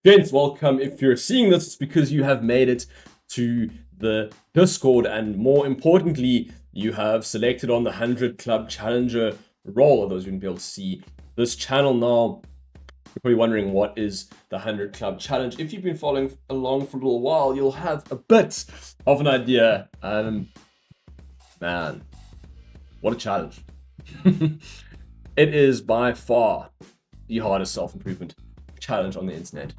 Gents, welcome. If you're seeing this, it's because you have made it to the Discord, and more importantly, you have selected on the 100 Club Challenger role. Those who wouldn't be able to see this channel now, you're probably wondering what is the 100 Club Challenge. If you've been following along for a little while, you'll have a bit of an idea. Man, what a challenge. It is by far the hardest self-improvement challenge on the internet.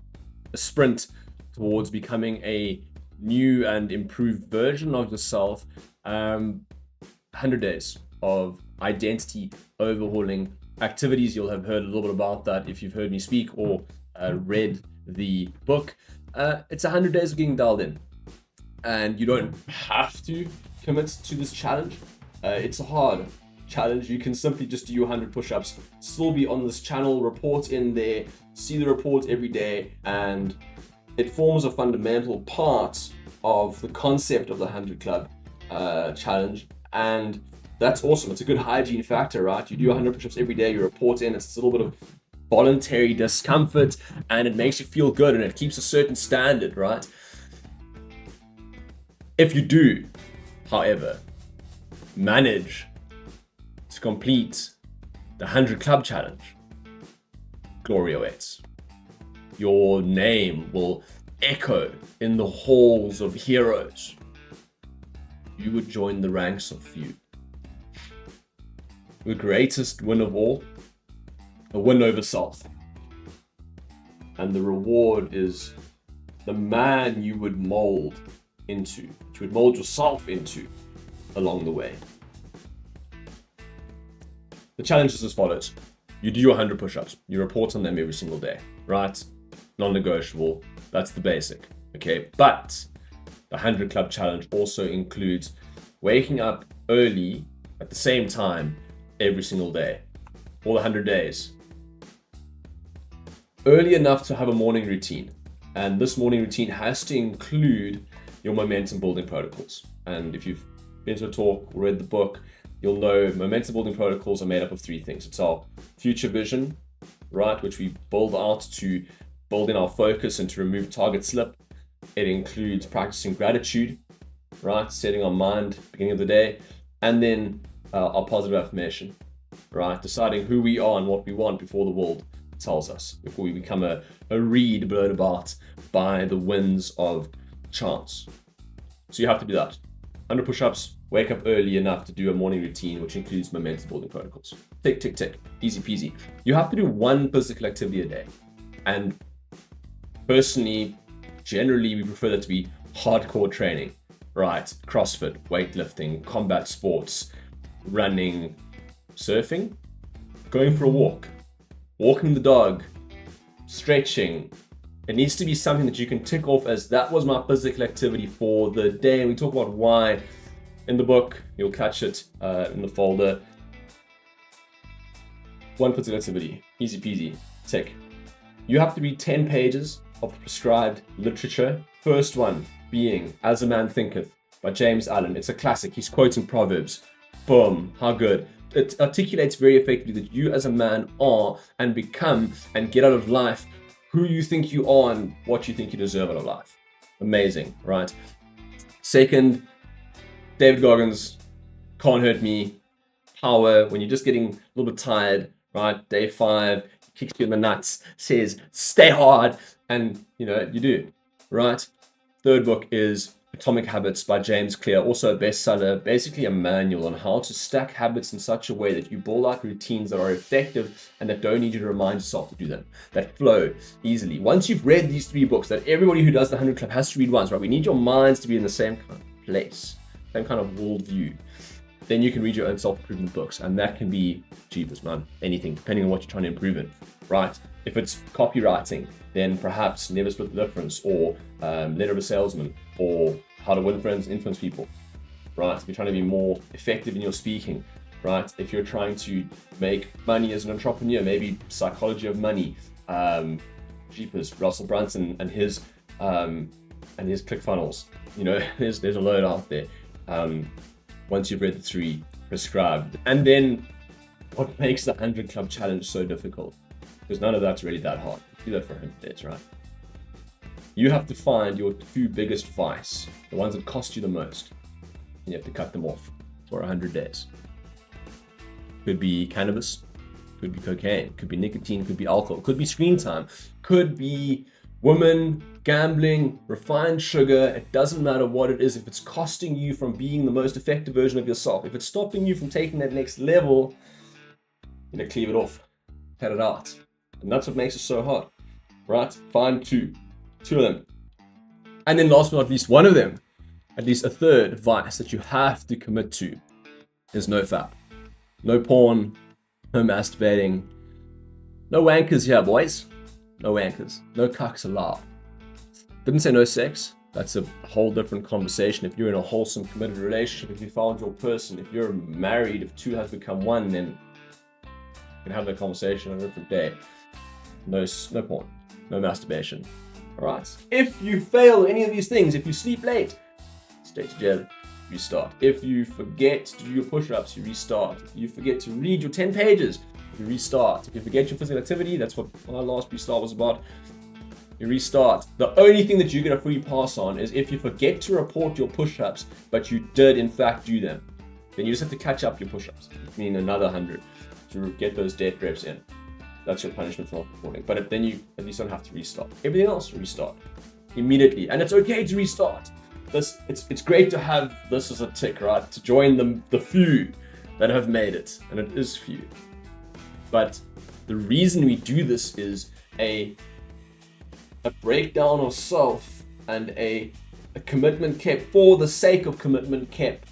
A sprint towards becoming a new and improved version of yourself. 100 days of identity overhauling activities. You'll have heard a little bit about that if you've heard me speak or read the book. It's 100 days of getting dialed in, and you don't have to commit to this challenge. It's a hard challenge. You can simply just do your 100 push-ups, still be on this channel, report in there, see the report every day, and it forms a fundamental part of the concept of the 100 Club challenge. And that's awesome. It's a good hygiene factor, right? You do 100 push-ups every day, you report in, it's a little bit of voluntary discomfort, and it makes you feel good, and it keeps a certain standard, right? If you do, however, manage to complete the 100 Club Challenge, glory awaits. Your name will echo in the halls of heroes. You would join the ranks of few. The greatest win of all, a win over self. And the reward is the man you would mold into, you would mold yourself into along the way. The challenge is as follows. You do your 100 push-ups. You report on them every single day, right? Non-negotiable. That's the basic, okay? But the 100 Club Challenge also includes waking up early at the same time every single day, all 100 days. Early enough to have a morning routine. And this morning routine has to include your momentum building protocols. And if you've been to a talk or read the book, you'll know momentum building protocols are made up of three things. It's our future vision, right, which we build out to build in our focus and to remove target slip. It includes practicing gratitude, right, setting our mind beginning of the day, and then our positive affirmation, right, deciding who we are and what we want before the world tells us, before we become a reed blown about by the winds of chance. So you have to do that. 100 push-ups, wake up early enough to do a morning routine, which includes momentum building protocols. Tick, tick, tick, easy peasy. You have to do one physical activity a day. And personally, generally, we prefer that to be hardcore training, right? CrossFit, weightlifting, combat sports, running, surfing, going for a walk, walking the dog, stretching. It needs to be something that you can tick off as that was my physical activity for the day. And we talk about why in the book. You'll catch it in the folder. One physical activity, easy peasy, tick. You have to read 10 pages of prescribed literature. First one being As a Man Thinketh by James Allen. It's a classic. He's quoting Proverbs. Boom, how good. It articulates very effectively that you as a man are and become and get out of life who you think you are and what you think you deserve out of life. Amazing, right? Second, David Goggins, Can't Hurt Me, Power, when you're just getting a little bit tired, right? Day 5, kicks you in the nuts, says, stay hard, and you do, right? Third book is Atomic Habits by James Clear, also a bestseller, basically a manual on how to stack habits in such a way that you build out routines that are effective and that don't need you to remind yourself to do them, that flow easily. Once you've read these 3 books that everybody who does the 100 Club has to read once, right? We need your minds to be in the same kind of place, same kind of worldview. Then you can read your own self-improvement books, and that can be cheapest, man, anything, depending on what you're trying to improve in, right? If it's copywriting, then perhaps Never Split the Difference, or Letter of a Salesman, or How to Win Friends and Influence People, right? If you're trying to be more effective in your speaking, right? If you're trying to make money as an entrepreneur, maybe Psychology of Money, Jeepers, Russell Brunson and his ClickFunnels. There's a load out there. Once you've read the 3 prescribed. And then what makes the 100 Club Challenge so difficult? Because none of that's really that hard. Do that for 100 days, right? You have to find your 2 biggest vices, the ones that cost you the most, and you have to cut them off for 100 days. Could be cannabis, could be cocaine, could be nicotine, could be alcohol, could be screen time, could be women, gambling, refined sugar. It doesn't matter what it is. If it's costing you from being the most effective version of yourself, if it's stopping you from taking that next level, cleave it off, cut it out. And that's what makes it so hard, right? Find 2 of them. And then last but not least, one of them, at least a third vice that you have to commit to is NoFap. No porn, no masturbating, no wankers here, boys. No wankers, no cucks allowed. Didn't say no sex. That's a whole different conversation. If you're in a wholesome, committed relationship, if you found your person, if you're married, if 2 has become 1, then you can have that conversation on a different day. No porn, no masturbation. All right. If you fail any of these things, if you sleep late, stay to jail. Restart. If you forget to do your push-ups, you restart. If you forget to read your 10 pages, you restart. If you forget your physical activity, that's what our last restart was about. You restart. The only thing that you get a free pass on is if you forget to report your push-ups, but you did in fact do them. Then you just have to catch up your push-ups. I mean, another 100 to get those dead reps in. That's your punishment for not reporting. But then you at least don't have to restart. Everything else, restart immediately. And it's okay to restart. It's great to have this as a tick, right? To join the few that have made it. And it is few. But the reason we do this is a breakdown of self and a commitment kept for the sake of commitment kept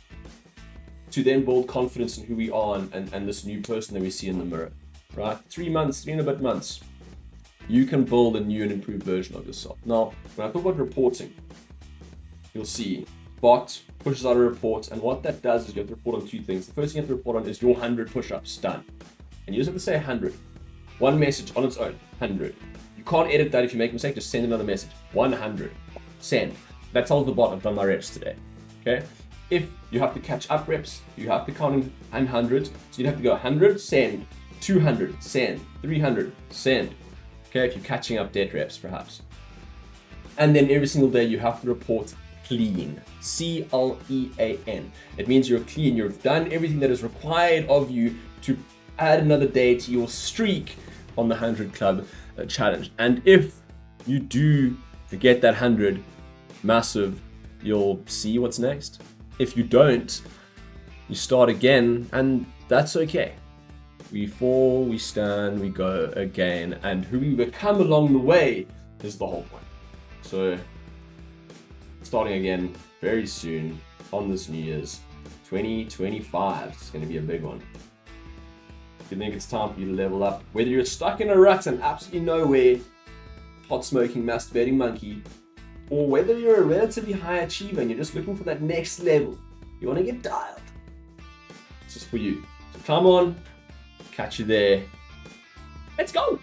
to then build confidence in who we are and this new person that we see in the mirror, right? 3 months, 3 and a bit months, you can build a new and improved version of yourself. Now, when I talk about reporting, you'll see bot pushes out a report, and what that does is you have to report on 2 things. The first thing you have to report on is your 100 push-ups done. And you just have to say 100. One message on its own, 100. You can't edit that if you make a mistake, just send another message. 100. Send. That tells the bot I've done my reps today. Okay? If you have to catch up reps, you have to count in hundreds. So you'd have to go 100, send. 200, send. 300, send. Okay? If you're catching up dead reps, perhaps. And then every single day you have to report clean. C-L-E-A-N. It means you're clean. You've done everything that is required of you to add another day to your streak on the 100 Club challenge. And if you do forget that 100, massive, you'll see what's next. If you don't, you start again, and that's okay. We fall, we stand, we go again, and who we become along the way is the whole point. So, starting again very soon on this New Year's 2025. It's going to be a big one. If you think it's time for you to level up, whether you're stuck in a rut and absolutely nowhere, pot smoking, masturbating monkey, or whether you're a relatively high achiever and you're just looking for that next level, you want to get dialed. It's just for you. So come on, catch you there. Let's go.